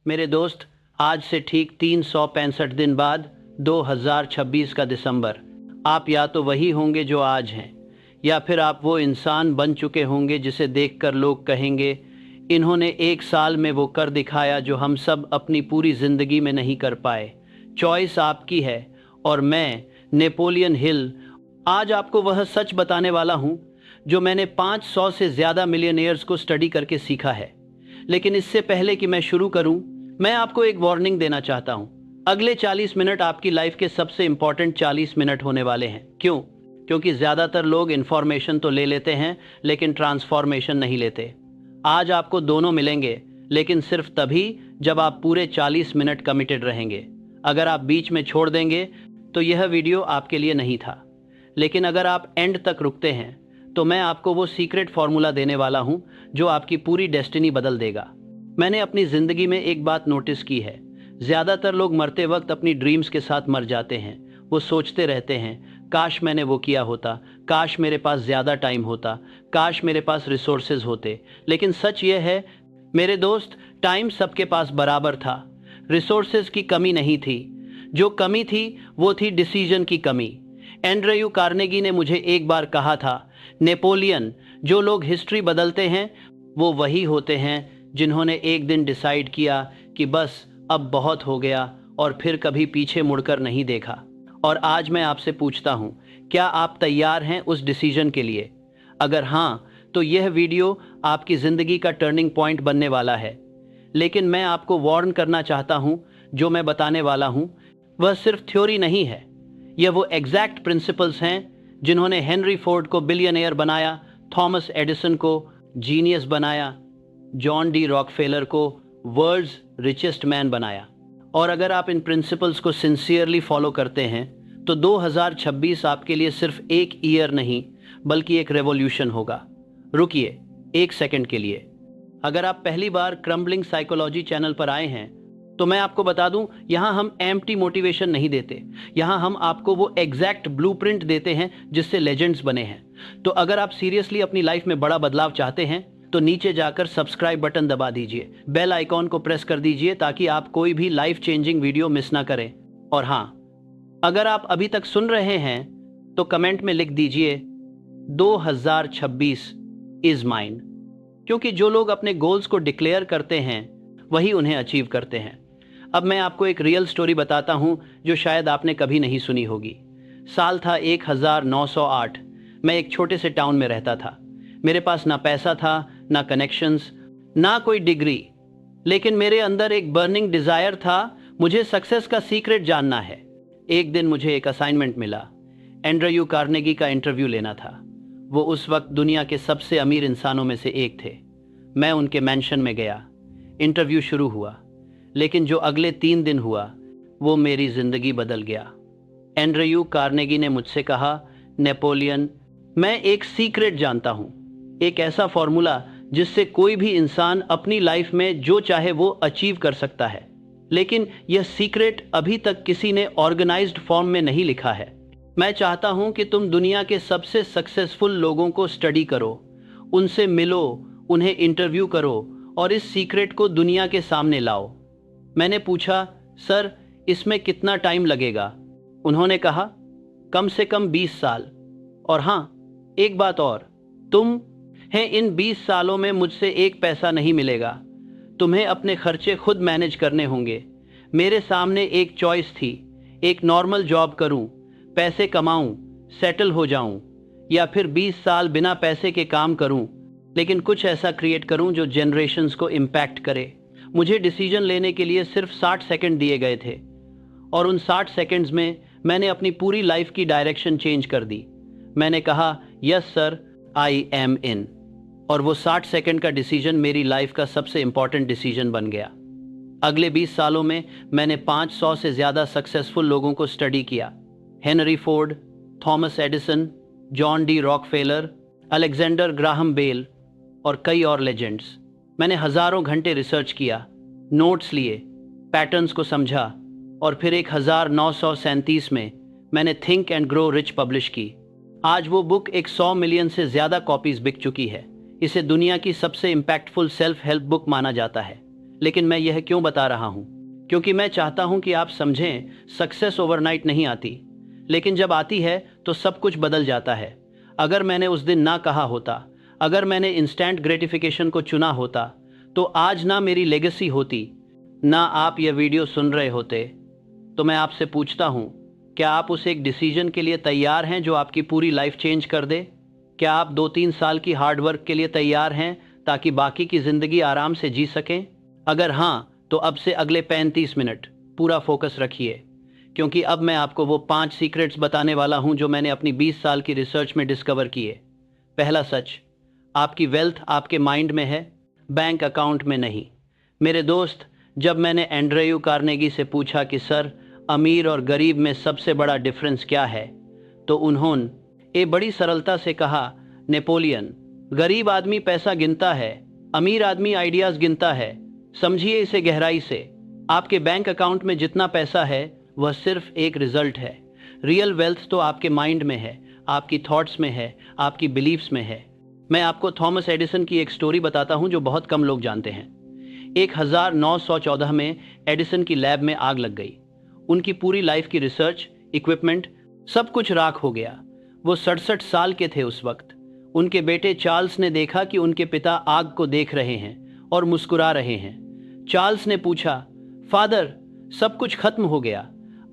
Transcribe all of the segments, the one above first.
मेरे दोस्त, आज से ठीक 365 दिन बाद 2026 का दिसंबर, आप या तो वही होंगे जो आज हैं, या फिर आप वो इंसान बन चुके होंगे जिसे देखकर लोग कहेंगे, इन्होंने एक साल में वो कर दिखाया जो हम सब अपनी पूरी ज़िंदगी में नहीं कर पाए। चॉइस आपकी है और मैं, नेपोलियन हिल, आज आपको वह सच बताने वाला हूँ जो मैंने 500 से ज़्यादा मिलियनेयर्स को स्टडी करके सीखा है। लेकिन इससे पहले कि मैं शुरू करूँ, मैं आपको एक वार्निंग देना चाहता हूँ। अगले 40 मिनट आपकी लाइफ के सबसे इंपॉर्टेंट 40 मिनट होने वाले हैं। क्यों? क्योंकि ज़्यादातर लोग इन्फॉर्मेशन तो ले लेते हैं लेकिन ट्रांसफॉर्मेशन नहीं लेते। आज आपको दोनों मिलेंगे, लेकिन सिर्फ तभी जब आप पूरे 40 मिनट कमिटेड रहेंगे। अगर आप बीच में छोड़ देंगे तो यह वीडियो आपके लिए नहीं था। लेकिन अगर आप एंड तक रुकते हैं तो मैं आपको वो सीक्रेट फार्मूला देने वाला हूँ जो आपकी पूरी डेस्टिनी बदल देगा। मैंने अपनी ज़िंदगी में एक बात नोटिस की है, ज़्यादातर लोग मरते वक्त अपनी ड्रीम्स के साथ मर जाते हैं। वो सोचते रहते हैं, काश मैंने वो किया होता, काश मेरे पास ज़्यादा टाइम होता, काश मेरे पास रिसोर्सेज होते। लेकिन सच ये है मेरे दोस्त, टाइम सबके पास बराबर था, रिसोर्सेज की कमी नहीं थी। जो कमी थी वो थी डिसीजन की कमी। एंड्रयू कार्नेगी ने मुझे एक बार कहा था, नेपोलियन, जो लोग हिस्ट्री बदलते हैं वो वही होते हैं जिन्होंने एक दिन डिसाइड किया कि बस अब बहुत हो गया और फिर कभी पीछे मुड़कर नहीं देखा। और आज मैं आपसे पूछता हूँ, क्या आप तैयार हैं उस डिसीजन के लिए? अगर हाँ, तो यह वीडियो आपकी ज़िंदगी का टर्निंग पॉइंट बनने वाला है। लेकिन मैं आपको वार्न करना चाहता हूँ, जो मैं बताने वाला हूँ वह सिर्फ थ्योरी नहीं है। यह वो एग्जैक्ट प्रिंसिपल्स हैं जिन्होंने हेनरी फोर्ड को बिलियनेयर बनाया, थॉमस एडिसन को जीनियस बनाया, जॉन डी रॉकफेलर को वर्ल्ड्स रिचेस्ट मैन बनाया। और अगर आप इन प्रिंसिपल्स को सिंसियरली फॉलो करते हैं तो 2026 आपके लिए सिर्फ एक ईयर नहीं बल्कि एक रेवोल्यूशन होगा। रुकिए एक सेकंड के लिए, अगर आप पहली बार क्रम्बलिंग साइकोलॉजी चैनल पर आए हैं तो मैं आपको बता दूं, यहाँ हम एम्प्टी मोटिवेशन नहीं देते। यहाँ हम आपको वो एग्जैक्ट ब्लूप्रिंट देते हैं जिससे लेजेंड्स बने हैं। तो अगर आप सीरियसली अपनी लाइफ में बड़ा बदलाव चाहते हैं तो नीचे जाकर सब्सक्राइब बटन दबा दीजिए, बेल आइकॉन को प्रेस कर दीजिए ताकि आप कोई भी लाइफ चेंजिंग वीडियो मिस ना करें। और हाँ, अगर आप अभी तक सुन रहे हैं तो कमेंट में लिख दीजिए 2026 इज माइन, क्योंकि जो लोग अपने गोल्स को डिक्लेयर करते हैं वही उन्हें अचीव करते हैं। अब मैं आपको एक रियल स्टोरी बताता हूं जो शायद आपने कभी नहीं सुनी होगी। साल था 1908। मैं एक छोटे से टाउन में रहता था। मेरे पास ना पैसा था, ना कनेक्शंस, ना कोई डिग्री, लेकिन मेरे अंदर एक बर्निंग डिज़ायर था, मुझे सक्सेस का सीक्रेट जानना है। एक दिन मुझे एक असाइनमेंट मिला, एंड्रयू कार्नेगी का इंटरव्यू लेना था। वो उस वक्त दुनिया के सबसे अमीर इंसानों में से एक थे। मैं उनके मैंशन में गया। इंटरव्यू शुरू हुआ, लेकिन जो अगले 3 दिन हुआ वो मेरी ज़िंदगी बदल गया। एंड्रयू कार्नेगी ने मुझसे कहा, नेपोलियन, मैं एक सीक्रेट जानता हूँ, एक ऐसा फॉर्मूला जिससे कोई भी इंसान अपनी लाइफ में जो चाहे वो अचीव कर सकता है। लेकिन यह सीक्रेट अभी तक किसी ने ऑर्गेनाइज्ड फॉर्म में नहीं लिखा है। मैं चाहता हूँ कि तुम दुनिया के सबसे सक्सेसफुल लोगों को स्टडी करो, उनसे मिलो, उन्हें इंटरव्यू करो और इस सीक्रेट को दुनिया के सामने लाओ। मैंने पूछा, सर इसमें कितना टाइम लगेगा? उन्होंने कहा, कम से कम 20 साल। और हाँ, एक बात और, तुम हैं, इन 20 सालों में मुझसे एक पैसा नहीं मिलेगा। तुम्हें अपने खर्चे खुद मैनेज करने होंगे। मेरे सामने एक चॉइस थी, एक नॉर्मल जॉब करूं, पैसे कमाऊं, सेटल हो जाऊं, या फिर 20 साल बिना पैसे के काम करूं, लेकिन कुछ ऐसा क्रिएट करूं जो जनरेशन्स को इम्पैक्ट करे। मुझे डिसीजन लेने के लिए सिर्फ 60 सेकंड दिए गए थे और उन 60 सेकंड्स में मैंने अपनी पूरी लाइफ की डायरेक्शन चेंज कर दी। मैंने कहा, यस सर, आई एम इन। और वो 60 सेकंड का डिसीजन मेरी लाइफ का सबसे इंपॉर्टेंट डिसीजन बन गया। अगले 20 सालों में मैंने 500 से ज़्यादा सक्सेसफुल लोगों को स्टडी किया। Henry Ford, Thomas Edison, John D Rockefeller, Alexander Graham Bell और कई और लेजेंड्स। मैंने हज़ारों घंटे रिसर्च किया, नोट्स लिए, पैटर्न्स को समझा और फिर 1937 में मैंने think and grow rich publish की। आज वो बुक 100 मिलियन से ज़्यादा कॉपीज़ बिक चुकी है। इसे दुनिया की सबसे इम्पैक्टफुल सेल्फ हेल्प बुक माना जाता है। लेकिन मैं यह क्यों बता रहा हूं? क्योंकि मैं चाहता हूं कि आप समझें, सक्सेस ओवरनाइट नहीं आती, लेकिन जब आती है तो सब कुछ बदल जाता है। अगर मैंने उस दिन ना कहा होता, अगर मैंने इंस्टेंट ग्रेटिफिकेशन को चुना होता, तो आज ना मेरी लेगेसी होती, ना आप यह वीडियो सुन रहे होते। तो मैं आपसे पूछता हूं, क्या आप उस एक डिसीजन के लिए तैयार हैं जो आपकी पूरी लाइफ चेंज कर दे? क्या आप 2-3 साल की हार्ड वर्क के लिए तैयार हैं ताकि बाकी की ज़िंदगी आराम से जी सकें? अगर हाँ, तो अब से अगले 35 मिनट पूरा फोकस रखिए, क्योंकि अब मैं आपको वो 5 सीक्रेट्स बताने वाला हूं जो मैंने अपनी 20 साल की रिसर्च में डिस्कवर किए। पहला सच, आपकी वेल्थ आपके माइंड में है, बैंक अकाउंट में नहीं। मेरे दोस्त, जब मैंने एंड्रयू कार्नेगी से पूछा कि सर, अमीर और गरीब में सबसे बड़ा डिफरेंस क्या है, तो उन्होंने बड़ी सरलता से कहा, नेपोलियन, गरीब आदमी पैसा गिनता है, अमीर आदमी आइडियाज़ गिनता है। समझिए इसे गहराई से। आपके बैंक अकाउंट में जितना पैसा है वह सिर्फ एक रिजल्ट है। रियल वेल्थ तो आपके माइंड में है, आपकी थॉट्स में है, आपकी बिलीव्स में है। मैं आपको थॉमस एडिसन की एक स्टोरी बताता हूं जो बहुत कम लोग जानते हैं। 1914 में एडिसन की लैब में आग लग गई। उनकी पूरी लाइफ की रिसर्च, इक्विपमेंट, सब कुछ राख हो गया। वो 67 साल के थे उस वक्त। उनके बेटे चार्ल्स ने देखा कि उनके पिता आग को देख रहे हैं और मुस्कुरा रहे हैं। चार्ल्स ने पूछा, फादर, सब कुछ खत्म हो गया,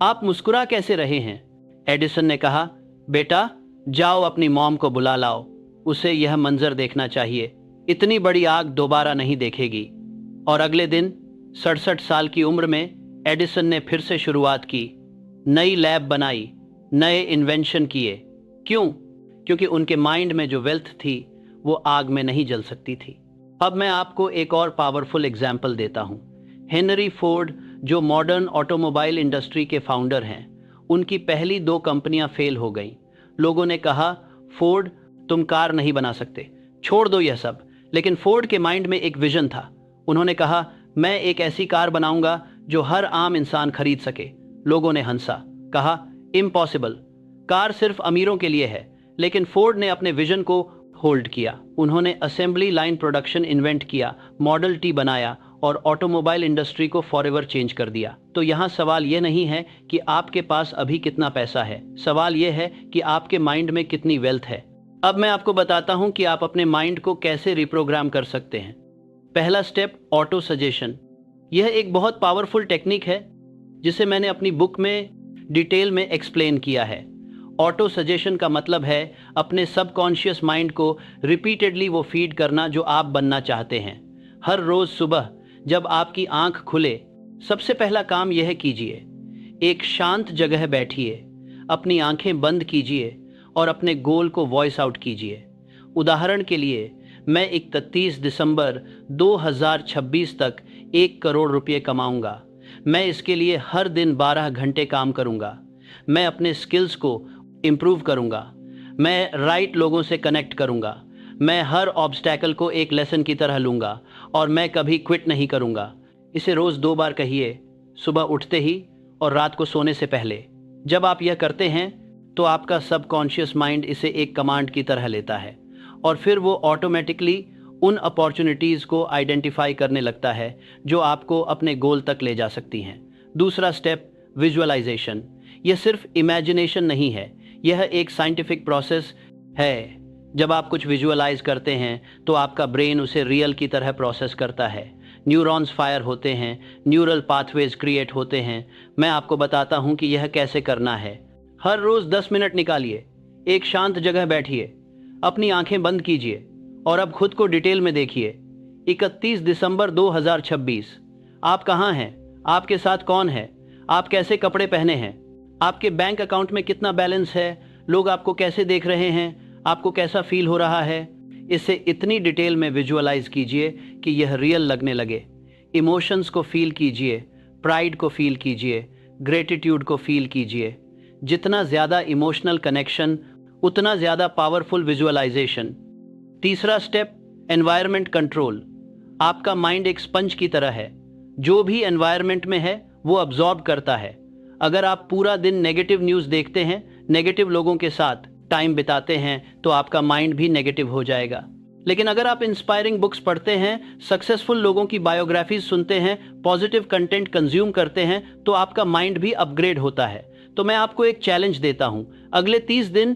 आप मुस्कुरा कैसे रहे हैं? एडिसन ने कहा, बेटा, जाओ अपनी मॉम को बुला लाओ, उसे यह मंजर देखना चाहिए, इतनी बड़ी आग दोबारा नहीं देखेगी। और अगले दिन 67 साल की उम्र में एडिसन ने फिर से शुरुआत की, नई लैब बनाई, नए इन्वेंशन किए। क्यों? क्योंकि उनके माइंड में जो वेल्थ थी वो आग में नहीं जल सकती थी। अब मैं आपको एक और पावरफुल एग्जाम्पल देता हूं। हेनरी फोर्ड, जो मॉडर्न ऑटोमोबाइल इंडस्ट्री के फाउंडर हैं, उनकी पहली 2 कंपनियां फेल हो गईं। लोगों ने कहा, फोर्ड, तुम कार नहीं बना सकते, छोड़ दो यह सब। लेकिन फोर्ड के माइंड में एक विजन था। उन्होंने कहा, मैं एक ऐसी कार बनाऊंगा जो हर आम इंसान खरीद सके। लोगों ने हंसा, कहा, इम्पॉसिबल, कार सिर्फ अमीरों के लिए है। लेकिन फोर्ड ने अपने विजन को होल्ड किया। उन्होंने असेंबली लाइन प्रोडक्शन इन्वेंट किया, मॉडल टी बनाया और ऑटोमोबाइल इंडस्ट्री को फॉरएवर चेंज कर दिया। तो यहाँ सवाल यह नहीं है कि आपके पास अभी कितना पैसा है, सवाल यह है कि आपके माइंड में कितनी वेल्थ है। अब मैं आपको बताता हूँ कि आप अपने माइंड को कैसे रिप्रोग्राम कर सकते हैं। पहला स्टेप, ऑटो सजेशन। यह एक बहुत पावरफुल टेक्निक है जिसे मैंने अपनी बुक में डिटेल में एक्सप्लेन किया है। ऑटो सजेशन का मतलब है अपने सबकॉन्शियस माइंड को रिपीटेडली वो फीड करना जो आप बनना चाहते हैं। हर रोज सुबह जब आपकी आंख खुले, सबसे पहला काम यह कीजिए, एक शांत जगह बैठिए, अपनी आंखें बंद कीजिए और अपने गोल को वॉइस आउट कीजिए। उदाहरण के लिए, मैं 31 दिसंबर 2026 तक 1 करोड़ रुपये कमाऊंगा। मैं इसके लिए हर दिन 12 घंटे काम करूंगा। मैं अपने स्किल्स को इम्प्रूव करूंगा। मैं राइट लोगों से कनेक्ट करूंगा। मैं हर ऑब्स्टैकल को एक लेसन की तरह लूंगा और मैं कभी क्विट नहीं करूंगा। इसे रोज़ 2 बार कहिए, सुबह उठते ही और रात को सोने से पहले। जब आप यह करते हैं तो आपका सबकॉन्शियस माइंड इसे एक कमांड की तरह लेता है और फिर वो ऑटोमेटिकली उन अपॉर्चुनिटीज़ को आइडेंटिफाई करने लगता है जो आपको अपने गोल तक ले जा सकती हैं। दूसरा स्टेप, विजुअलाइजेशन। यह सिर्फ इमेजिनेशन नहीं है, यह एक साइंटिफिक प्रोसेस है। जब आप कुछ विजुअलाइज करते हैं तो आपका ब्रेन उसे रियल की तरह प्रोसेस करता है। न्यूरॉन्स फायर होते हैं, न्यूरल पाथवेज क्रिएट होते हैं। मैं आपको बताता हूं कि यह कैसे करना है। हर रोज़ 10 मिनट निकालिए, एक शांत जगह बैठिए, अपनी आंखें बंद कीजिए और अब खुद को डिटेल में देखिए। 31 दिसंबर 2026, आप कहाँ हैं? आपके साथ कौन है? आप कैसे कपड़े पहने हैं? आपके बैंक अकाउंट में कितना बैलेंस है? लोग आपको कैसे देख रहे हैं? आपको कैसा फील हो रहा है? इसे इतनी डिटेल में विजुअलाइज कीजिए कि यह रियल लगने लगे। इमोशंस को फील कीजिए, प्राइड को फील कीजिए, ग्रेटिट्यूड को फील कीजिए। जितना ज़्यादा इमोशनल कनेक्शन, उतना ज़्यादा पावरफुल विजुअलाइजेशन। तीसरा स्टेप, एनवायरनमेंट कंट्रोल। आपका माइंड एक स्पंज की तरह है, जो भी एनवायरनमेंट में है वो अब्जॉर्ब करता है। अगर आप पूरा दिन नेगेटिव न्यूज़ देखते हैं, नेगेटिव लोगों के साथ टाइम बिताते हैं, तो आपका माइंड भी नेगेटिव हो जाएगा। लेकिन अगर आप इंस्पायरिंग बुक्स पढ़ते हैं, सक्सेसफुल लोगों की बायोग्राफीज सुनते हैं, पॉजिटिव कंटेंट कंज्यूम करते हैं, तो आपका माइंड भी अपग्रेड होता है। तो मैं आपको एक चैलेंज देता हूं, अगले 30 दिन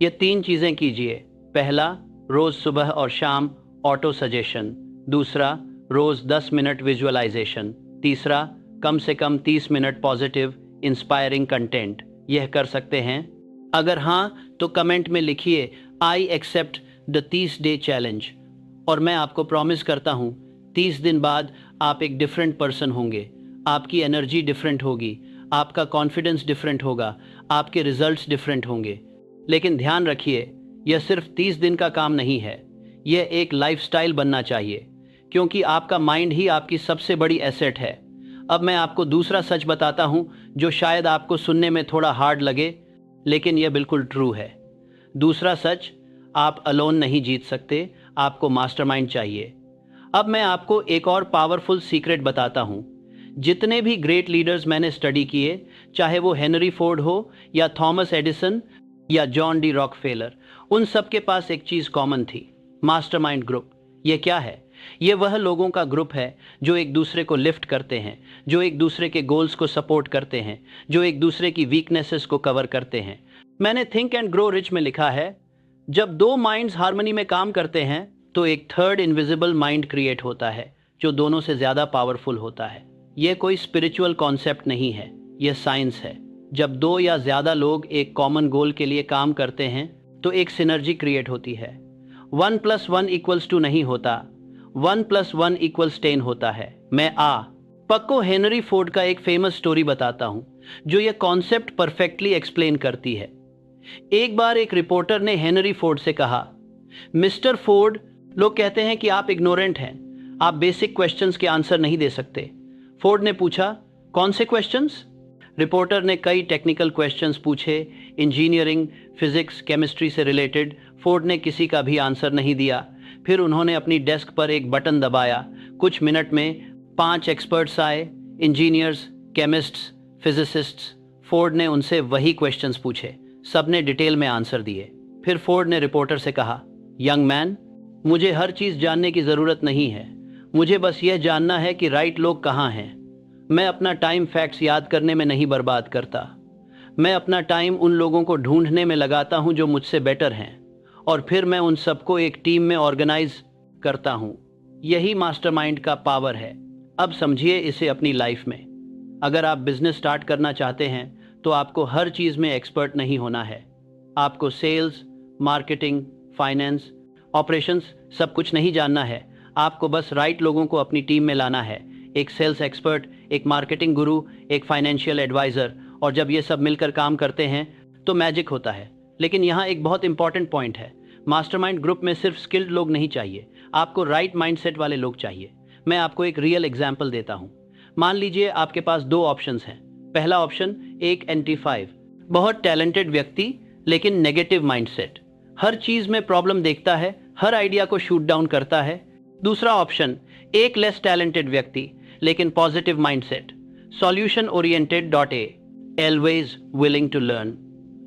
ये 3 चीजें कीजिए। पहला, रोज सुबह और शाम ऑटो सजेशन। दूसरा, रोज 10 मिनट विजुअलाइजेशन। तीसरा, कम से कम 30 मिनट पॉजिटिव इंस्पायरिंग कंटेंट। यह कर सकते हैं? अगर हाँ, तो कमेंट में लिखिए I accept the 30 day challenge. और मैं आपको प्रॉमिस करता हूँ 30 दिन बाद आप एक डिफरेंट पर्सन होंगे। आपकी एनर्जी डिफरेंट होगी, आपका कॉन्फिडेंस डिफरेंट होगा, आपके रिजल्ट्स डिफरेंट होंगे। लेकिन ध्यान रखिए, यह सिर्फ 30 दिन का काम नहीं है, यह एक लाइफस्टाइल बनना चाहिए, क्योंकि आपका माइंड ही आपकी सबसे बड़ी एसेट है। अब मैं आपको दूसरा सच बताता हूँ, जो शायद आपको सुनने में थोड़ा हार्ड लगे, लेकिन यह बिल्कुल ट्रू है। दूसरा सच, आप अलोन नहीं जीत सकते, आपको मास्टरमाइंड चाहिए। अब मैं आपको एक और पावरफुल सीक्रेट बताता हूँ। जितने भी ग्रेट लीडर्स मैंने स्टडी किए, चाहे वो हेनरी फोर्ड हो या थॉमस एडिसन या जॉन डी रॉकफेलर, उन सब के पास एक चीज़ कॉमन थी, मास्टरमाइंड ग्रुप। ये क्या है? ये वह लोगों का ग्रुप है जो एक दूसरे को लिफ्ट करते हैं, जो एक दूसरे के गोल्स को सपोर्ट करते हैं, जो एक दूसरे की वीकनेसेस को कवर करते हैं। मैंने थिंक एंड ग्रो रिच में लिखा है, जब 2 माइंड्स हार्मनी में काम करते हैं तो एक थर्ड इनविजिबल माइंड क्रिएट होता है, जो दोनों से ज़्यादा पावरफुल होता है। यह कोई स्पिरिचुअल कॉन्सेप्ट नहीं है, यह साइंस है। जब 2 या ज़्यादा लोग एक कॉमन गोल के लिए काम करते हैं तो एक सिनर्जी क्रिएट होती है। 1 + 1 = 2 नहीं होता, 1 + 1 = 10 होता है। मैं पक्को हेनरी फोर्ड का एक फेमस स्टोरी बताता हूं, जो यह कॉन्सेप्ट परफेक्टली एक्सप्लेन करती है। एक बार एक रिपोर्टर ने हेनरी फोर्ड से कहा, मिस्टर फोर्ड, लोग कहते हैं कि आप इग्नोरेंट हैं, आप बेसिक क्वेश्चंस के आंसर नहीं दे सकते। फोर्ड ने पूछा, कौन से क्वेश्चंस? रिपोर्टर ने कई टेक्निकल क्वेश्चंस पूछे, इंजीनियरिंग, फिजिक्स, केमिस्ट्री से रिलेटेड। फोर्ड ने किसी का भी आंसर नहीं दिया। फिर उन्होंने अपनी डेस्क पर एक बटन दबाया। कुछ मिनट में 5 एक्सपर्ट्स आए, इंजीनियर्स, केमिस्ट्स, फिजिसिस्ट्स। फोर्ड ने उनसे वही क्वेश्चंस पूछे, सबने डिटेल में आंसर दिए। फिर फोर्ड ने रिपोर्टर से कहा, यंग मैन, मुझे हर चीज़ जानने की ज़रूरत नहीं है, मुझे बस यह जानना है कि राइट लोग कहाँ हैं। मैं अपना टाइम फैक्ट्स याद करने में नहीं बर्बाद करता, मैं अपना टाइम उन लोगों को ढूंढने में लगाता हूं जो मुझसे बेटर हैं, और फिर मैं उन सबको एक टीम में ऑर्गेनाइज करता हूं। यही मास्टरमाइंड का पावर है। अब समझिए इसे अपनी लाइफ में। अगर आप बिजनेस स्टार्ट करना चाहते हैं तो आपको हर चीज़ में एक्सपर्ट नहीं होना है। आपको सेल्स, मार्केटिंग, फाइनेंस, ऑपरेशंस सब कुछ नहीं जानना है। आपको बस राइट लोगों को अपनी टीम में लाना है, एक सेल्स एक्सपर्ट, एक मार्केटिंग गुरु, एक फाइनेंशियल एडवाइज़र। और जब ये सब मिलकर काम करते हैं तो मैजिक होता है। लेकिन यहाँ एक बहुत इंपॉर्टेंट पॉइंट है, मास्टरमाइंड ग्रुप में सिर्फ स्किल्ड लोग नहीं चाहिए, आपको राइट माइंडसेट वाले लोग चाहिए। मैं आपको एक रियल एग्जाम्पल देता हूँ। मान लीजिए आपके पास 2 ऑप्शंस हैं। पहला ऑप्शन, एक NT5, बहुत टैलेंटेड व्यक्ति लेकिन नेगेटिव माइंडसेट, हर चीज़ में प्रॉब्लम देखता है, हर आइडिया को शूट डाउन करता है। दूसरा ऑप्शन, एक लेस टैलेंटेड व्यक्ति लेकिन positive mindset, solution oriented .A, always willing to learn.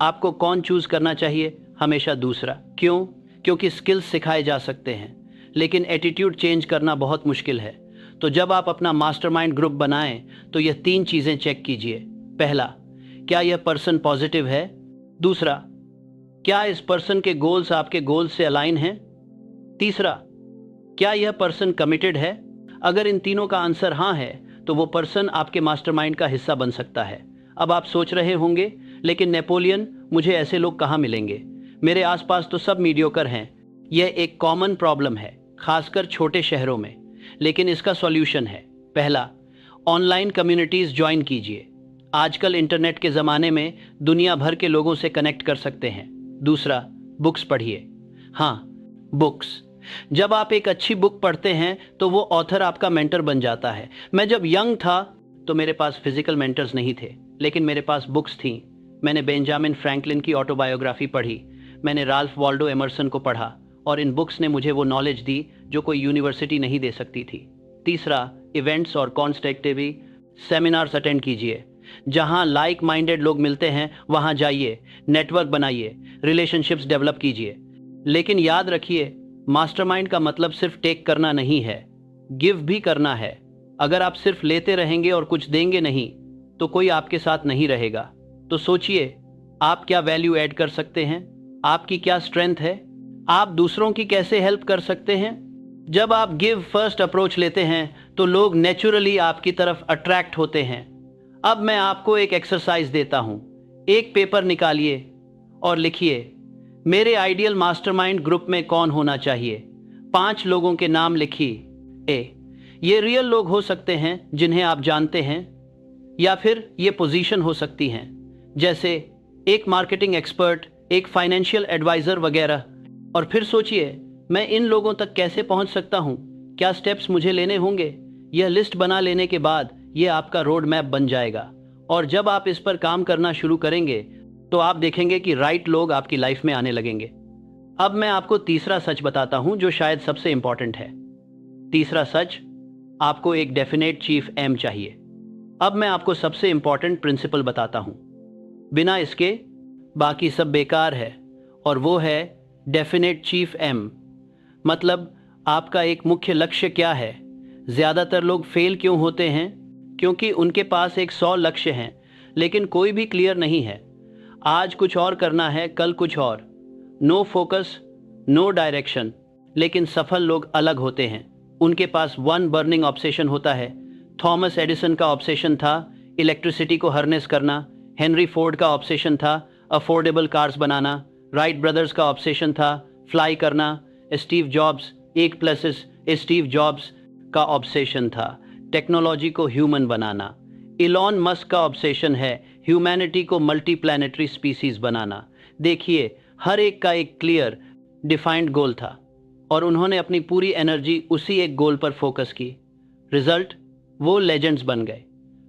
आपको कौन चूज करना चाहिए? हमेशा दूसरा। क्यों? क्योंकि स्किल्स सिखाए जा सकते हैं, लेकिन एटीट्यूड चेंज करना बहुत मुश्किल है। तो जब आप अपना मास्टरमाइंड ग्रुप बनाएं तो यह 3 चीजें चेक कीजिए। पहला, क्या यह पर्सन पॉजिटिव है? दूसरा, क्या इस पर्सन के गोल्स आपके गोल्स से अलाइन हैं? तीसरा, क्या यह पर्सन कमिटेड है? अगर इन तीनों का आंसर हाँ है तो वो पर्सन आपके मास्टरमाइंड का हिस्सा बन सकता है। अब आप सोच रहे होंगे, लेकिन नेपोलियन, मुझे ऐसे लोग कहाँ मिलेंगे? मेरे आसपास तो सब मीडियोकर हैं। यह एक कॉमन प्रॉब्लम है, खासकर छोटे शहरों में। लेकिन इसका सॉल्यूशन है। पहला, ऑनलाइन कम्युनिटीज़ ज्वाइन कीजिए। आजकल इंटरनेट के ज़माने में दुनिया भर के लोगों से कनेक्ट कर सकते हैं। दूसरा, बुक्स पढ़िए। हाँ, बुक्स। जब आप एक अच्छी बुक पढ़ते हैं तो वो ऑथर आपका मेंटर बन जाता है। मैं जब यंग था तो मेरे पास फिजिकल मेंटर्स नहीं थे, लेकिन मेरे पास बुक्स थीं। मैंने बेंजामिन फ्रैंकलिन की ऑटोबायोग्राफी पढ़ी, मैंने राल्फ वॉल्डो एमर्सन को पढ़ा, और इन बुक्स ने मुझे वो नॉलेज दी जो कोई यूनिवर्सिटी नहीं दे सकती थी। तीसरा, इवेंट्स और कॉन्स्ट्रक्टिव सेमिनार्स अटेंड कीजिए। जहां लाइक माइंडेड लोग मिलते हैं वहां जाइए, नेटवर्क बनाइए, रिलेशनशिप्स डेवलप कीजिए। लेकिन याद रखिए, मास्टरमाइंड का मतलब सिर्फ टेक करना नहीं है, गिव भी करना है। अगर आप सिर्फ लेते रहेंगे और कुछ देंगे नहीं तो कोई आपके साथ नहीं रहेगा। तो सोचिए, आप क्या वैल्यू ऐड कर सकते हैं, आपकी क्या स्ट्रेंथ है, आप दूसरों की कैसे हेल्प कर सकते हैं। जब आप गिव फर्स्ट अप्रोच लेते हैं तो लोग नेचुरली आपकी तरफ अट्रैक्ट होते हैं। अब मैं आपको एक एक्सरसाइज देता हूं। एक पेपर निकालिए और लिखिए, मेरे आइडियल मास्टरमाइंड ग्रुप में कौन होना चाहिए। 5 लोगों के नाम लिखिए। ये रियल लोग हो सकते हैं जिन्हें आप जानते हैं, या फिर ये पोजीशन हो सकती हैं, जैसे एक मार्केटिंग एक्सपर्ट, एक फाइनेंशियल एडवाइजर वगैरह। और फिर सोचिए, मैं इन लोगों तक कैसे पहुंच सकता हूं, क्या स्टेप्स मुझे लेने होंगे। यह लिस्ट बना लेने के बाद ये आपका रोड मैप बन जाएगा। और जब आप इस पर काम करना शुरू करेंगे तो आप देखेंगे कि राइट लोग आपकी लाइफ में आने लगेंगे। अब मैं आपको तीसरा सच बताता हूं जो शायद सबसे इंपॉर्टेंट है। तीसरा सच, आपको एक डेफिनेट चीफ एम चाहिए। अब मैं आपको सबसे इंपॉर्टेंट प्रिंसिपल बताता हूं, बिना इसके बाकी सब बेकार है, और वो है डेफिनेट चीफ एम। मतलब आपका एक मुख्य लक्ष्य क्या है। ज़्यादातर लोग फेल क्यों होते हैं? क्योंकि उनके पास एक 100 लक्ष्य हैं लेकिन कोई भी क्लियर नहीं है। आज कुछ और करना है, कल कुछ और। No focus, no direction. लेकिन सफल लोग अलग होते हैं। उनके पास वन बर्निंग ऑब्सेशन होता है। थॉमस एडिसन का ऑब्सेशन था इलेक्ट्रिसिटी को हार्नेस करना। हेनरी फोर्ड का ऑब्सेशन था अफोर्डेबल कार्स बनाना। राइट ब्रदर्स का ऑब्सेशन था फ्लाई करना। स्टीव जॉब्स, एक प्लस स्टीव जॉब्स का ऑब्सेशन था टेक्नोलॉजी को ह्यूमन बनाना। इलॉन मस्क का ऑब्सेशन है ह्यूमैनिटी को मल्टी प्लैनेटरी स्पीसीज बनाना। देखिए, हर एक का एक क्लियर डिफाइंड गोल था और उन्होंने अपनी पूरी एनर्जी उसी एक गोल पर फोकस की। रिजल्ट, वो लेजेंड्स बन गए।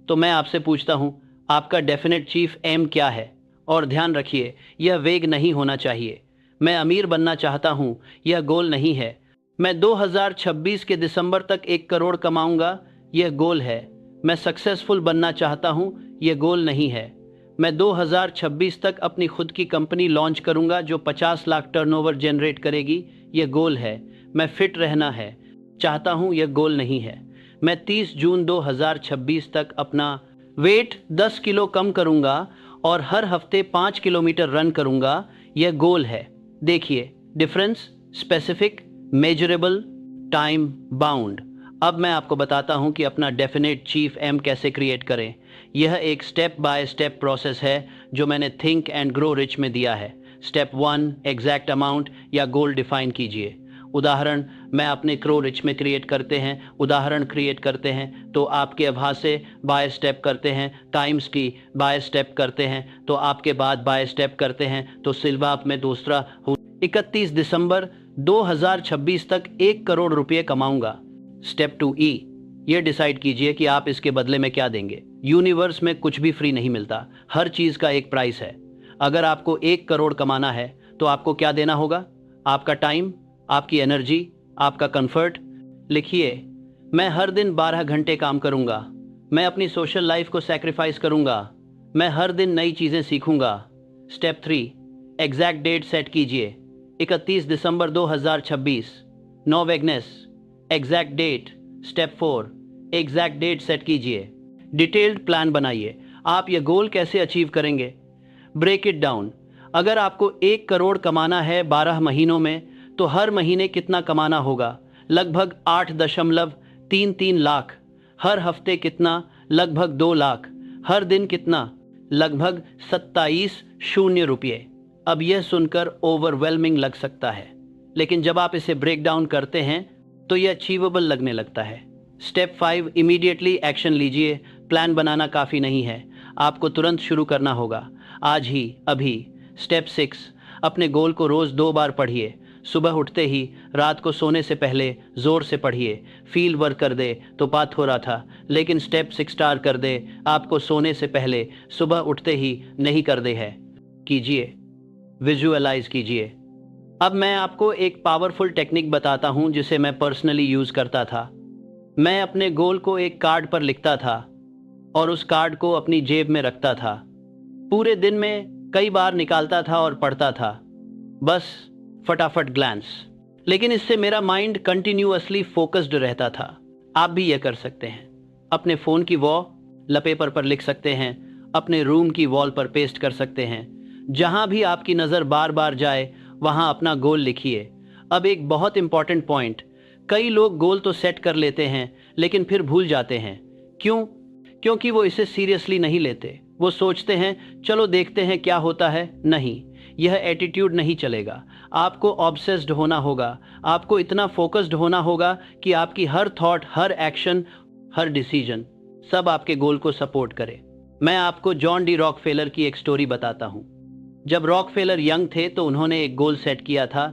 तो मैं आपसे पूछता हूँ, आपका डेफिनेट चीफ एम क्या है? और ध्यान रखिए, यह वेग नहीं होना चाहिए। मैं अमीर बनना चाहता हूँ, यह गोल नहीं है। मैं 2026 के दिसंबर तक 1 करोड़ कमाऊंगा, यह गोल है। मैं सक्सेसफुल बनना चाहता हूँ, यह गोल नहीं है। मैं 2026 तक अपनी खुद की कंपनी लॉन्च करूंगा जो 50 लाख टर्नओवर जनरेट करेगी, यह गोल है। मैं फिट रहना है चाहता हूँ, यह गोल नहीं है। मैं 30 जून 2026 तक अपना वेट 10 किलो कम करूंगा और हर हफ्ते 5 किलोमीटर रन करूंगा, यह गोल है। देखिए difference, specific, measurable, time bound. अब मैं आपको बताता हूं कि अपना डेफिनेट चीफ एम कैसे क्रिएट करें। यह एक स्टेप बाय स्टेप प्रोसेस है जो मैंने थिंक एंड ग्रो रिच में दिया है। स्टेप 1, एग्जैक्ट अमाउंट या गोल डिफाइन कीजिए। उदाहरण मैं अपने क्रो रिच में क्रिएट करते हैं, उदाहरण क्रिएट करते हैं तो आपके आभास से बाय स्टेप करते हैं, टाइम्स की बाय स्टेप करते हैं तो आपके बाद बाय स्टेप करते हैं तो सिल्वा में दूसरा। 31 दिसंबर 2026 तक 1 करोड़ रुपए कमाऊंगा। स्टेप 2E, ये डिसाइड कीजिए कि आप इसके बदले में क्या देंगे। यूनिवर्स में कुछ भी फ्री नहीं मिलता, हर चीज़ का एक प्राइस है। अगर आपको 1 करोड़ कमाना है तो आपको क्या देना होगा? आपका टाइम, आपकी एनर्जी, आपका कंफर्ट। लिखिए, मैं हर दिन 12 घंटे काम करूंगा। मैं अपनी सोशल लाइफ को सैक्रिफाइस करूंगा। मैं हर दिन नई चीज़ें सीखूंगा। स्टेप 3, एग्जैक्ट डेट सेट कीजिए। 31 दिसंबर 2026, no vagueness, exact date. Step 4, exact date set कीजिए। डिटेल्ड प्लान बनाइए। आप यह गोल कैसे अचीव करेंगे? Break it down. अगर आपको 1 करोड़ कमाना है 12 महीनों में तो हर महीने कितना कमाना होगा? लगभग 8.33 लाख। हर हफ्ते कितना? लगभग 2 लाख। हर दिन कितना? लगभग 27 रुपये। अब यह सुनकर ओवरवेलमिंग लग सकता है, लेकिन जब आप इसे ब्रेक डाउन करते हैं तो यह अचीवेबल लगने लगता है। स्टेप 5, इमीडिएटली एक्शन लीजिए। प्लान बनाना काफ़ी नहीं है, आपको तुरंत शुरू करना होगा, आज ही, अभी। स्टेप 6, अपने गोल को रोज़ 2 बार पढ़िए। सुबह उठते ही, रात को सोने से पहले ज़ोर से पढ़िए। फील्ड वर्क कर दे तो बात हो रहा था, लेकिन स्टेप 6 स्टार कर दे, आपको सोने से पहले, सुबह उठते ही नहीं कर दे है। कीजिए, विजुअलाइज कीजिए। अब मैं आपको एक पावरफुल टेक्निक बताता हूं जिसे मैं पर्सनली यूज़ करता था। मैं अपने गोल को एक कार्ड पर लिखता था और उस कार्ड को अपनी जेब में रखता था। पूरे दिन में कई बार निकालता था और पढ़ता था, बस फटाफट ग्लैंस। लेकिन इससे मेरा माइंड कंटिन्यूअसली फोकस्ड रहता था। आप भी यह कर सकते हैं। अपने फ़ोन की वॉल पेपर पर लिख सकते हैं, अपने रूम की वॉल पर पेस्ट कर सकते हैं। जहां भी आपकी नज़र बार बार जाए वहां अपना गोल लिखिए। अब एक बहुत इंपॉर्टेंट पॉइंट, कई लोग गोल तो सेट कर लेते हैं लेकिन फिर भूल जाते हैं। क्यों? क्योंकि वो इसे सीरियसली नहीं लेते। वो सोचते हैं चलो देखते हैं क्या होता है। नहीं, यह एटीट्यूड नहीं चलेगा। आपको ऑब्सेस्ड होना होगा। आपको इतना फोकस्ड होना होगा कि आपकी हर थॉट, हर एक्शन, हर डिसीजन सब आपके गोल को सपोर्ट करे। मैं आपको जॉन डी रॉकफेलर की एक स्टोरी बताता हूँ। जब रॉकफेलर यंग थे तो उन्होंने एक गोल सेट किया था,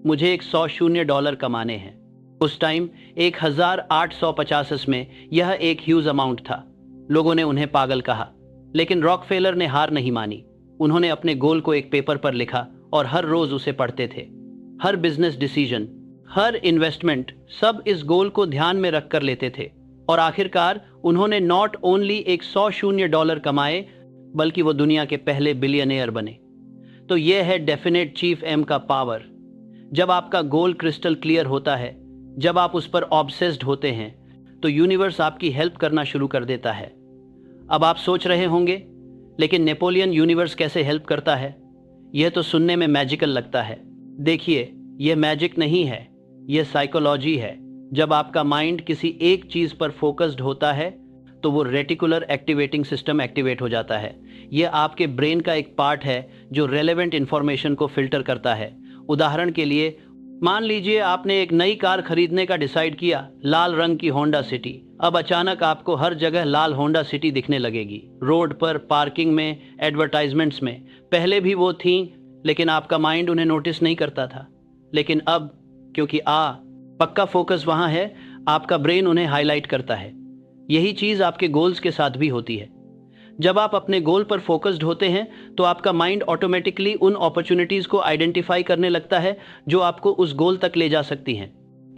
मुझे एक $100 कमाने हैं। उस टाइम 1850 में यह एक ह्यूज अमाउंट था। लोगों ने उन्हें पागल कहा, लेकिन रॉकफेलर ने हार नहीं मानी। उन्होंने अपने गोल को एक पेपर पर लिखा और हर रोज उसे पढ़ते थे। हर बिजनेस डिसीजन, हर इन्वेस्टमेंट, सब इस गोल को ध्यान में रखकर लेते थे। और आखिरकार उन्होंने नॉट ओनली एक $100 कमाए, बल्कि वो दुनिया के पहले बिलियनियर बने। तो यह है डेफिनेट चीफ एम का पावर। जब आपका गोल क्रिस्टल क्लियर होता है, जब आप उस पर ऑब्सेस्ड होते हैं, तो यूनिवर्स आपकी हेल्प करना शुरू कर देता है। अब आप सोच रहे होंगे, लेकिन नेपोलियन यूनिवर्स कैसे हेल्प करता है? यह तो सुनने में मैजिकल लगता है। देखिए, यह मैजिक नहीं है, यह साइकोलॉजी है। जब आपका माइंड किसी एक चीज पर फोकस्ड होता है तो वो रेटिकुलर एक्टिवेटिंग सिस्टम एक्टिवेट हो जाता है। यह आपके ब्रेन का एक पार्ट है जो रेलेवेंट इंफॉर्मेशन को फिल्टर करता है। उदाहरण के लिए, मान लीजिए आपने एक नई कार खरीदने का डिसाइड किया, लाल रंग की होंडा सिटी। अब अचानक आपको हर जगह लाल होंडा सिटी दिखने लगेगी, रोड पर, पार्किंग में, एडवर्टाइजमेंट्स में। पहले भी वो थी, लेकिन आपका माइंड उन्हें नोटिस नहीं करता था। लेकिन अब, क्योंकि पक्का फोकस वहां है, आपका ब्रेन उन्हें हाईलाइट करता है। यही चीज आपके गोल्स के साथ भी होती है। जब आप अपने गोल पर फोकस्ड होते हैं तो आपका माइंड ऑटोमेटिकली उन अपॉर्चुनिटीज को आइडेंटिफाई करने लगता है जो आपको उस गोल तक ले जा सकती हैं।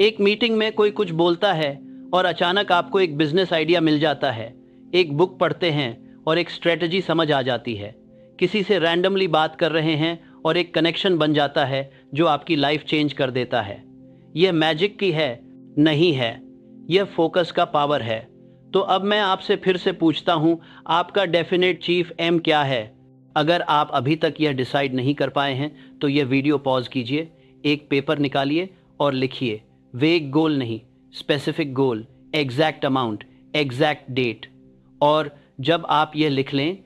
एक मीटिंग में कोई कुछ बोलता है और अचानक आपको एक बिजनेस आइडिया मिल जाता है। एक बुक पढ़ते हैं और एक स्ट्रेटजी समझ आ जाती है। किसी से रैंडमली बात कर रहे हैं और एक कनेक्शन बन जाता है जो आपकी लाइफ चेंज कर देता है। यह मैजिक की है? नहीं है, यह फोकस का पावर है। तो अब मैं आपसे फिर से पूछता हूं, आपका डेफिनेट चीफ एम क्या है? अगर आप अभी तक यह डिसाइड नहीं कर पाए हैं तो यह वीडियो पॉज कीजिए, एक पेपर निकालिए और लिखिए। वेग गोल नहीं, specific goal, exact amount, exact date. और जब आप यह लिख लें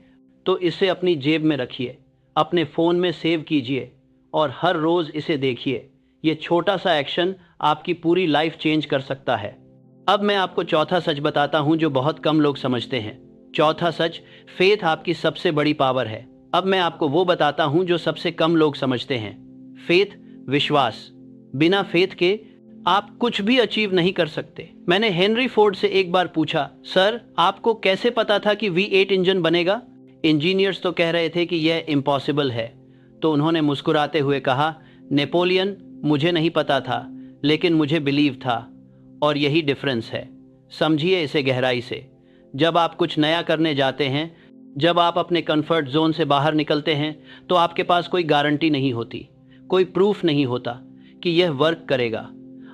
तो इसे अपनी जेब में रखिए, अपने फ़ोन में सेव कीजिए और हर रोज़ इसे देखिए। ये छोटा सा एक्शन आपकी पूरी लाइफ चेंज कर सकता है। अब मैं आपको चौथा सच बताता हूं जो बहुत कम लोग समझते हैं। चौथा सच, फेथ आपकी सबसे बड़ी पावर है। अब मैं आपको वो बताता हूं जो सबसे कम लोग समझते हैं। फेथ, विश्वास। बिना फेथ के आप कुछ भी अचीव नहीं कर सकते। मैंने हेनरी फोर्ड से एक बार पूछा, सर आपको कैसे पता था कि V8 इंजन बनेगा? इंजीनियर्स तो कह रहे थे कि यह इम्पॉसिबल है। तो उन्होंने मुस्कुराते हुए कहा, नेपोलियन, मुझे नहीं पता था, लेकिन मुझे बिलीव था। और यही डिफरेंस है। समझिए इसे गहराई से। जब आप कुछ नया करने जाते हैं, जब आप अपने कंफर्ट जोन से बाहर निकलते हैं, तो आपके पास कोई गारंटी नहीं होती, कोई प्रूफ नहीं होता कि यह वर्क करेगा।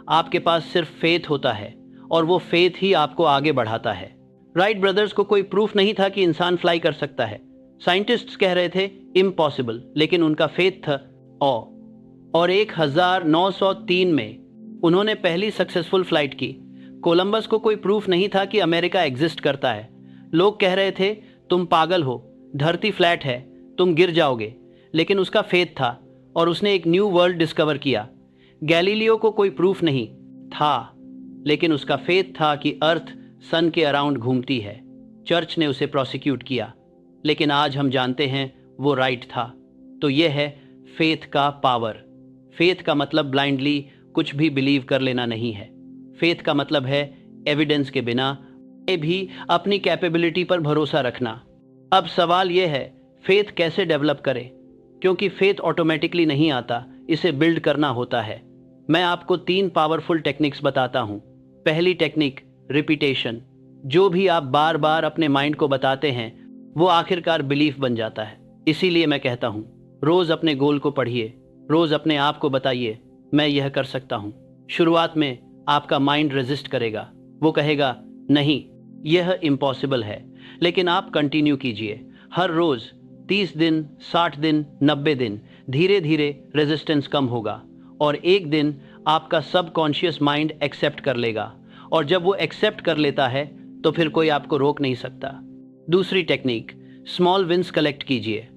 आपके पास सिर्फ फेथ होता है और वो फेथ ही आपको आगे बढ़ाता है। राइट ब्रदर्स को कोई प्रूफ नहीं था कि इंसान फ्लाई कर सकता है। साइंटिस्ट्स कह रहे थे इम्पॉसिबल, लेकिन उनका फेथ था ऑ। और 1903 में उन्होंने पहली सक्सेसफुल फ्लाइट की। कोलंबस को कोई प्रूफ नहीं था कि अमेरिका एग्जिस्ट करता है। लोग कह रहे थे तुम पागल हो, धरती फ्लैट है, तुम गिर जाओगे। लेकिन उसका फेथ था और उसने एक न्यू वर्ल्ड डिस्कवर किया। गैलीलियो को कोई प्रूफ नहीं था, लेकिन उसका फेथ था कि अर्थ सन के अराउंड घूमती है। चर्च ने उसे प्रोसिक्यूट किया, लेकिन आज हम जानते हैं वो राइट था। तो यह है फेथ का पावर। फेथ का मतलब ब्लाइंडली कुछ भी बिलीव कर लेना नहीं है। फेथ का मतलब है एविडेंस के बिना भी अपनी कैपेबिलिटी पर भरोसा रखना। अब सवाल यह है, फेथ कैसे डेवलप करें? क्योंकि फेथ ऑटोमेटिकली नहीं आता, इसे बिल्ड करना होता है। मैं आपको 3 पावरफुल टेक्निक्स बताता हूं। पहली टेक्निक, रिपीटेशन। जो भी आप बार बार अपने माइंड को बताते हैं वो आखिरकार बिलीफ बन जाता है। इसीलिए मैं कहता हूं, रोज अपने गोल को पढ़िए, रोज अपने आप को बताइए, मैं यह कर सकता हूँ। शुरुआत में आपका माइंड रेजिस्ट करेगा, वो कहेगा नहीं यह इम्पॉसिबल है, लेकिन आप कंटिन्यू कीजिए। हर रोज 30 दिन, 60 दिन, 90 दिन, धीरे धीरे रेजिस्टेंस कम होगा और एक दिन आपका सबकॉन्शियस माइंड एक्सेप्ट कर लेगा, और जब वो एक्सेप्ट कर लेता है तो फिर कोई आपको रोक नहीं सकता। दूसरी टेक्निक, स्मॉल विंस कलेक्ट कीजिए।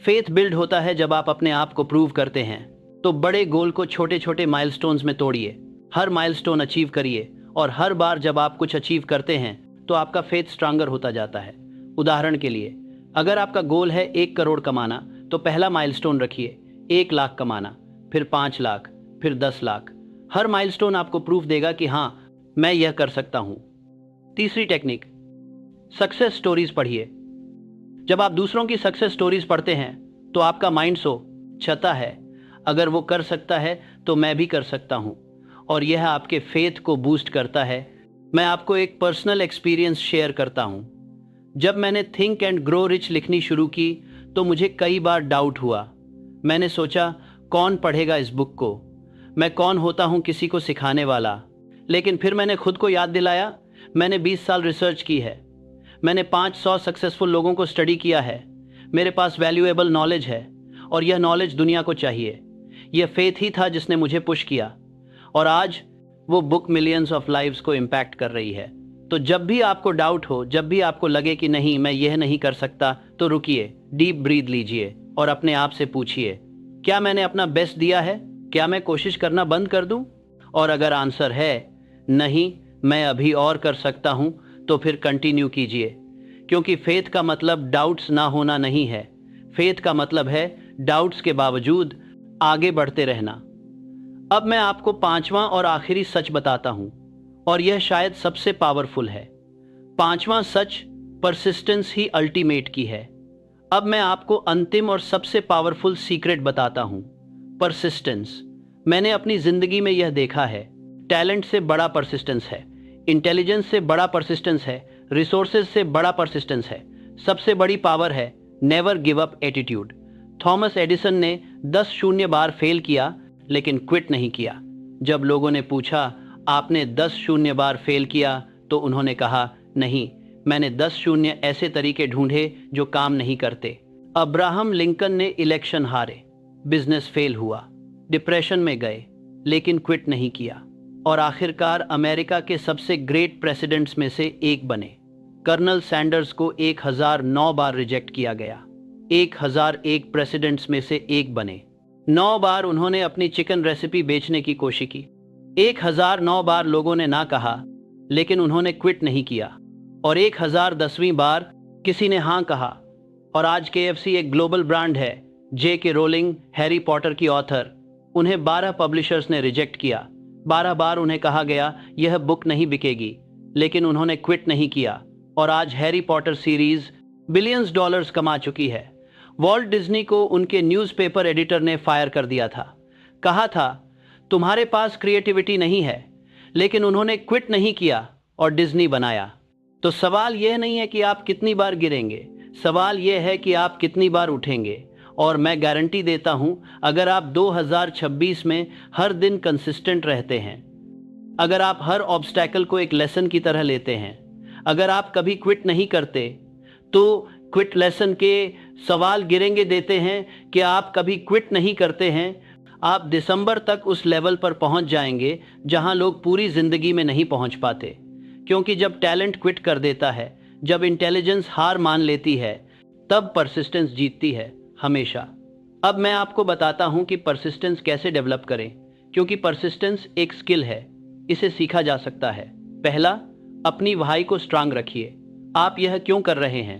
फेथ बिल्ड होता है जब आप अपने आप को प्रूव करते हैं, तो बड़े गोल को छोटे छोटे माइलस्टोन्स में तोड़िए, हर माइलस्टोन अचीव करिए, और हर बार जब आप कुछ अचीव करते हैं तो आपका फेथ स्ट्रांगर होता जाता है। उदाहरण के लिए, अगर आपका गोल है 1 करोड़ कमाना, तो पहला माइलस्टोन रखिए 1 लाख कमाना, फिर 5 लाख, फिर 10 लाख। हर माइलस्टोन आपको प्रूफ देगा कि हाँ मैं यह कर सकता हूँ। तीसरी टेक्निक, सक्सेस स्टोरीज पढ़िए। जब आप दूसरों की सक्सेस स्टोरीज पढ़ते हैं तो आपका माइंड सोचता है अगर वो कर सकता है तो मैं भी कर सकता हूँ, और यह आपके फेथ को बूस्ट करता है। मैं आपको एक पर्सनल एक्सपीरियंस शेयर करता हूँ। जब मैंने थिंक एंड ग्रो रिच लिखनी शुरू की तो मुझे कई बार डाउट हुआ। मैंने सोचा कौन पढ़ेगा इस बुक को, मैं कौन होता हूँ किसी को सिखाने वाला। लेकिन फिर मैंने खुद को याद दिलाया, मैंने 20 साल रिसर्च की है, मैंने 500 सक्सेसफुल लोगों को स्टडी किया है, मेरे पास वैल्यूएबल नॉलेज है, और यह नॉलेज दुनिया को चाहिए। यह फेथ ही था जिसने मुझे पुश किया, और आज वो बुक मिलियंस ऑफ लाइव्स को इम्पैक्ट कर रही है। तो जब भी आपको डाउट हो, जब भी आपको लगे कि नहीं मैं यह नहीं कर सकता, तो रुकिए, डीप ब्रीथ लीजिए और अपने आप से पूछिए क्या मैंने अपना बेस्ट दिया है, क्या मैं कोशिश करना बंद कर दूं? और अगर आंसर है नहीं मैं अभी और कर सकता हूं, तो फिर कंटिन्यू कीजिए, क्योंकि फेथ का मतलब डाउट्स ना होना नहीं है। फेथ का मतलब है डाउट्स के बावजूद आगे बढ़ते रहना। अब मैं आपको 5वां और आखिरी सच बताता हूं, और यह शायद सबसे पावरफुल है। 5वां सच परसिस्टेंस ही अल्टीमेट की है। अब मैं आपको अंतिम और सबसे पावरफुल सीक्रेट बताता हूं, परसिस्टेंस। मैंने अपनी जिंदगी में यह देखा है, टैलेंट से बड़ा परसिस्टेंस है, इंटेलिजेंस से बड़ा परसिस्टेंस है, रिसोर्सेज से बड़ा परसिस्टेंस है, सबसे बड़ी पावर है never give up attitude. Thomas Edison ने 10 शून्य बार फेल किया लेकिन क्विट नहीं किया। जब लोगों ने पूछा आपने 10 शून्य बार फेल किया, तो उन्होंने कहा नहीं, मैंने 10 शून्य ऐसे तरीके ढूंढे जो काम नहीं करते। अब्राहम लिंकन ने इलेक्शन हारे, बिजनेस फेल हुआ, डिप्रेशन में गए, लेकिन क्विट नहीं किया, और आखिरकार अमेरिका के सबसे ग्रेट प्रेसिडेंट्स में से एक बने। कर्नल सैंडर्स को 1009 बार रिजेक्ट किया गया, 1001 प्रेसिडेंट्स में से एक बने। 9 बार उन्होंने अपनी चिकन रेसिपी बेचने की कोशिश की, 1009 बार लोगों ने ना कहा, लेकिन उन्होंने क्विट नहीं किया, और 1010वीं बार किसी ने हाँ कहा। और आज KFC एक ग्लोबल ब्रांड है। J.K. रोलिंग, हैरी पॉटर की ऑथर, उन्हें 12 पब्लिशर्स ने रिजेक्ट किया, 12 बार उन्हें कहा गया यह बुक नहीं बिकेगी, लेकिन उन्होंने क्विट नहीं किया, और आज Harry Potter series billions dollars कमा चुकी है। वॉल्ट डिज्नी को उनके न्यूज़पेपर एडिटर ने फायर कर दिया था, कहा था तुम्हारे पास क्रिएटिविटी नहीं है, लेकिन उन्होंने क्विट नहीं किया और डिज्नी बनाया। तो सवाल यह नहीं है कि आप कितनी बार गिरेंगे, सवाल यह है कि आप कितनी बार उठेंगे। और मैं गारंटी देता हूं, अगर आप 2026 में हर दिन कंसिस्टेंट रहते हैं, अगर आप हर ऑब्स्टैकल को एक लेसन की तरह लेते हैं, अगर आप कभी क्विट नहीं करते, तो क्विट लेसन के सवाल गिरेंगे देते हैं कि आप कभी क्विट नहीं करते हैं, आप दिसंबर तक उस लेवल पर पहुंच जाएंगे जहां लोग पूरी जिंदगी में नहीं पहुंच पाते। क्योंकि जब टैलेंट क्विट कर देता है, जब इंटेलिजेंस हार मान लेती है, तब परसिस्टेंस जीतती है हमेशा। अब मैं आपको बताता हूं कि परसिस्टेंस कैसे डेवलप करें, क्योंकि परसिस्टेंस एक स्किल है, इसे सीखा जा सकता है। पहला, अपनी व्हाई को स्ट्रांग रखिए। आप यह क्यों कर रहे हैं,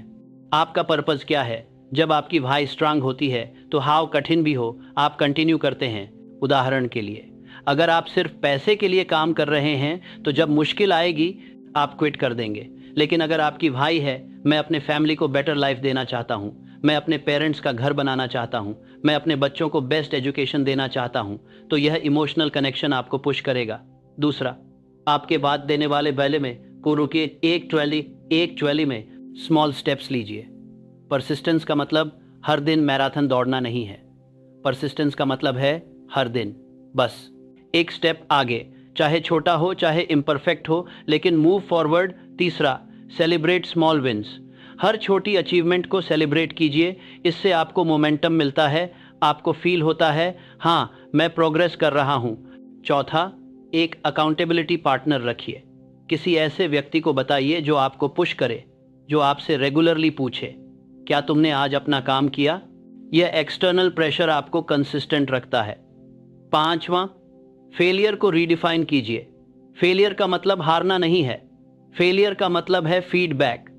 आपका पर्पस क्या है? जब आपकी व्हाई स्ट्रांग होती है तो हाव कठिन भी हो, आप कंटिन्यू करते हैं। उदाहरण के लिए, अगर आप सिर्फ पैसे के लिए काम कर रहे हैं तो जब मुश्किल आएगी आप क्विट कर देंगे। लेकिन अगर आपकी व्हाई है, मैं अपने फैमिली को बेटर लाइफ देना चाहता हूँ, मैं अपने पेरेंट्स का घर बनाना चाहता हूँ, मैं अपने बच्चों को बेस्ट एजुकेशन देना चाहता हूँ, तो यह इमोशनल कनेक्शन आपको पुश करेगा। दूसरा, आपके बात देने वाले बैले में को रुकिए, एक ट्वेली में स्मॉल स्टेप्स लीजिए। परसिस्टेंस का मतलब हर दिन मैराथन दौड़ना नहीं है, परसिस्टेंस का मतलब है हर दिन बस एक स्टेप आगे, चाहे छोटा हो चाहे इम्परफेक्ट हो, लेकिन मूव फॉरवर्ड। तीसरा, सेलिब्रेट स्मॉल विंस। हर छोटी अचीवमेंट को सेलिब्रेट कीजिए, इससे आपको मोमेंटम मिलता है, आपको फील होता है हाँ मैं प्रोग्रेस कर रहा हूँ। चौथा, एक अकाउंटेबिलिटी पार्टनर रखिए। किसी ऐसे व्यक्ति को बताइए जो आपको पुश करे, जो आपसे रेगुलरली पूछे क्या तुमने आज अपना काम किया। यह एक्सटर्नल प्रेशर आपको कंसिस्टेंट रखता है। पांचवा, फेलियर को रीडिफाइन कीजिए। फेलियर का मतलब हारना नहीं है, फेलियर का मतलब है फीडबैक।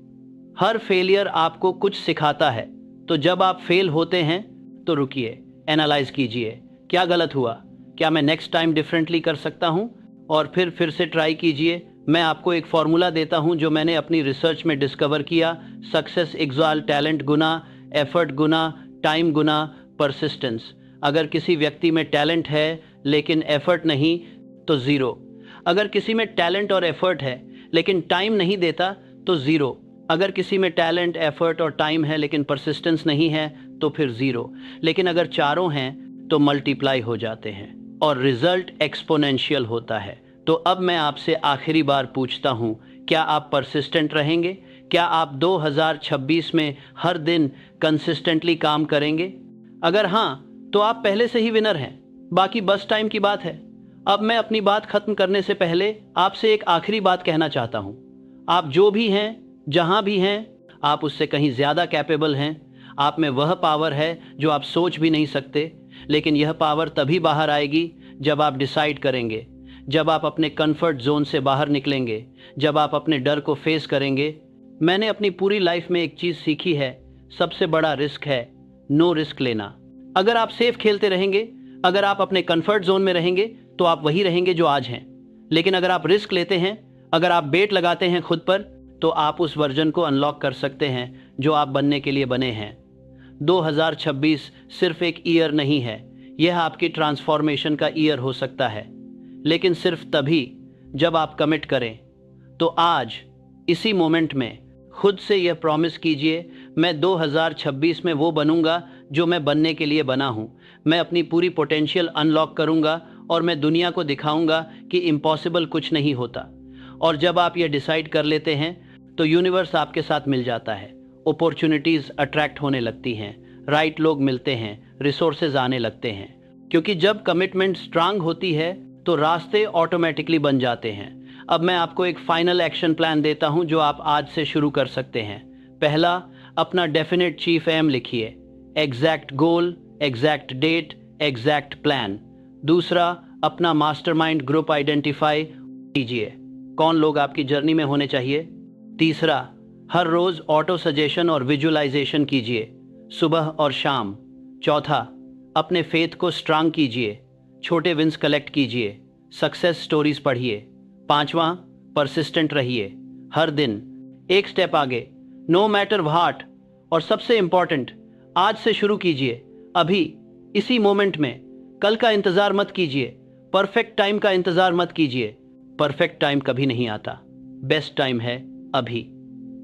हर फेलियर आपको कुछ सिखाता है। तो जब आप फेल होते हैं तो रुकिए, एनालाइज कीजिए क्या गलत हुआ, क्या मैं नेक्स्ट टाइम डिफरेंटली कर सकता हूं, और फिर से ट्राई कीजिए। मैं आपको एक फॉर्मूला देता हूं जो मैंने अपनी रिसर्च में डिस्कवर किया। सक्सेस इक्वल टैलेंट गुना एफर्ट गुना टाइम गुना परसिस्टेंस। अगर किसी व्यक्ति में टैलेंट है लेकिन एफर्ट नहीं तो ज़ीरो। अगर किसी में टैलेंट और एफर्ट है लेकिन टाइम नहीं देता तो ज़ीरो। अगर किसी में टैलेंट एफर्ट और टाइम है लेकिन परसिस्टेंस नहीं है तो फिर ज़ीरो। लेकिन अगर चारों हैं तो मल्टीप्लाई हो जाते हैं और रिजल्ट एक्सपोनेंशियल होता है। तो अब मैं आपसे आखिरी बार पूछता हूं, क्या आप परसिस्टेंट रहेंगे? क्या आप 2026 में हर दिन कंसिस्टेंटली काम करेंगे? अगर हाँ तो आप पहले से ही विनर हैं, बाकी बस टाइम की बात है। अब मैं अपनी बात खत्म करने से पहले आपसे एक आखिरी बात कहना चाहता हूं। आप जो भी हैं, जहां भी हैं, आप उससे कहीं ज़्यादा कैपेबल हैं। आप में वह पावर है जो आप सोच भी नहीं सकते, लेकिन यह पावर तभी बाहर आएगी जब आप डिसाइड करेंगे, जब आप अपने कंफर्ट जोन से बाहर निकलेंगे, जब आप अपने डर को फेस करेंगे। मैंने अपनी पूरी लाइफ में एक चीज़ सीखी है, सबसे बड़ा रिस्क है नो रिस्क लेना। अगर आप सेफ खेलते रहेंगे, अगर आप अपने कंफर्ट जोन में रहेंगे तो आप वही रहेंगे जो आज हैं। लेकिन अगर आप रिस्क लेते हैं, अगर आप बेट लगाते हैं खुद पर, तो आप उस वर्जन को अनलॉक कर सकते हैं जो आप बनने के लिए बने हैं। 2026 सिर्फ एक ईयर नहीं है, यह आपकी ट्रांसफॉर्मेशन का ईयर हो सकता है, लेकिन सिर्फ तभी जब आप कमिट करें। तो आज इसी मोमेंट में खुद से यह प्रॉमिस कीजिए, मैं 2026 में वो बनूंगा जो मैं बनने के लिए बना हूं। मैं अपनी पूरी पोटेंशियल अनलॉक करूंगा और मैं दुनिया को दिखाऊंगा कि इम्पॉसिबल कुछ नहीं होता। और जब आप ये डिसाइड कर लेते हैं तो यूनिवर्स आपके साथ मिल जाता है, अपॉर्चुनिटीज़ अट्रैक्ट होने लगती हैं, राइट लोग मिलते हैं, रिसोर्सेज आने लगते हैं। क्योंकि जब कमिटमेंट स्ट्रांग होती है तो रास्ते ऑटोमेटिकली बन जाते हैं। अब मैं आपको एक फाइनल एक्शन प्लान देता हूं जो आप आज से शुरू कर सकते हैं। पहला, अपना डेफिनेट चीफ एम लिखिए, एग्जैक्ट गोल, एग्जैक्ट डेट, एग्जैक्ट प्लान। दूसरा, अपना मास्टरमाइंड ग्रुप आइडेंटिफाई कीजिए, कौन लोग आपकी जर्नी में होने चाहिए। तीसरा, हर रोज ऑटो सजेशन और विजुअलाइजेशन कीजिए, सुबह और शाम। चौथा, अपने फेथ को स्ट्रांग कीजिए, छोटे विंस कलेक्ट कीजिए, सक्सेस स्टोरीज पढ़िए। पांचवा, परसिस्टेंट रहिए, हर दिन एक स्टेप आगे, नो मैटर व्हाट। और सबसे इंपॉर्टेंट, आज से शुरू कीजिए, अभी इसी मोमेंट में। कल का इंतजार मत कीजिए, परफेक्ट टाइम का इंतजार मत कीजिए। परफेक्ट टाइम कभी नहीं आता, बेस्ट टाइम है अभी।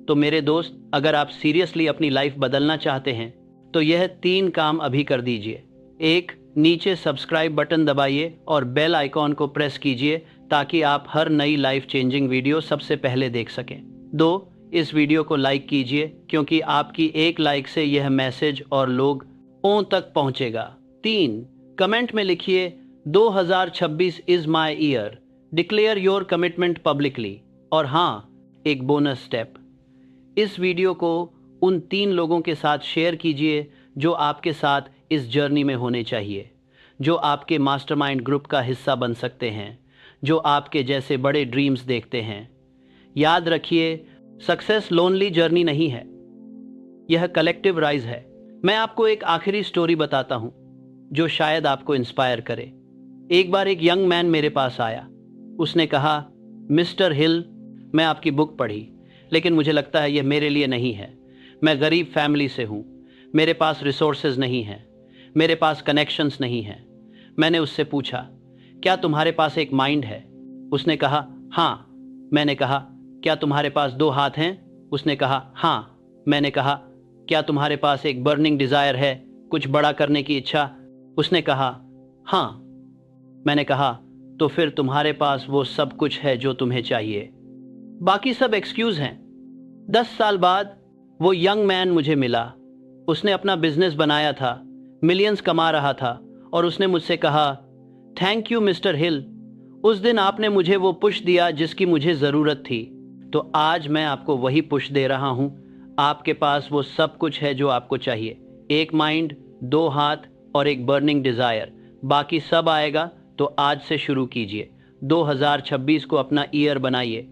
तो मेरे दोस्त, अगर आप सीरियसली अपनी लाइफ बदलना चाहते हैं तो यह 3 काम अभी कर दीजिए। एक, नीचे सब्सक्राइब बटन दबाइए और बेल आइकॉन को प्रेस कीजिए ताकि आप हर नई लाइफ चेंजिंग वीडियो सबसे पहले देख सकें। 2, इस वीडियो को लाइक कीजिए क्योंकि आपकी एक लाइक से यह मैसेज और लोगों तक पहुंचेगा। 3, कमेंट में लिखिए 2026 is my year, declare your commitment publicly. और हाँ, एक बोनस स्टेप, इस वीडियो को उन 3 लोगों के साथ शेयर कीजिए जो आपके साथ इस जर्नी में होने चाहिए, जो आपके मास्टरमाइंड ग्रुप का हिस्सा बन सकते हैं, जो आपके जैसे बड़े ड्रीम्स देखते हैं। याद रखिए, सक्सेस लोनली जर्नी नहीं है, यह कलेक्टिव राइज है। मैं आपको एक आखिरी स्टोरी बताता हूं जो शायद आपको इंस्पायर करे। एक बार एक यंग मैन मेरे पास आया। उसने कहा, मिस्टर हिल, मैं आपकी बुक पढ़ी, लेकिन मुझे लगता है यह मेरे लिए नहीं है। मैं गरीब फैमिली से हूँ, मेरे पास रिसोर्सेज नहीं हैं, मेरे पास कनेक्शंस नहीं हैं। मैंने उससे पूछा, क्या तुम्हारे पास एक माइंड है? उसने कहा, हाँ। मैंने कहा, क्या तुम्हारे पास 2 हाथ हैं? उसने कहा, हाँ। मैंने कहा, क्या तुम्हारे पास एक बर्निंग डिज़ायर है, कुछ बड़ा करने की इच्छा? उसने कहा, हाँ। मैंने कहा, तो फिर तुम्हारे पास वो सब कुछ है जो तुम्हें चाहिए, बाकी सब एक्सक्यूज हैं। 10 साल बाद वो यंग मैन मुझे मिला। उसने अपना बिजनेस बनाया था, मिलियंस कमा रहा था, और उसने मुझसे कहा, थैंक यू मिस्टर हिल, उस दिन आपने मुझे वो पुश दिया जिसकी मुझे ज़रूरत थी। तो आज मैं आपको वही पुश दे रहा हूँ। आपके पास वो सब कुछ है जो आपको चाहिए, एक माइंड, दो हाथ और एक बर्निंग डिज़ायर। बाकी सब आएगा, तो आज से शुरू कीजिए। 2026 को अपना ईयर बनाइए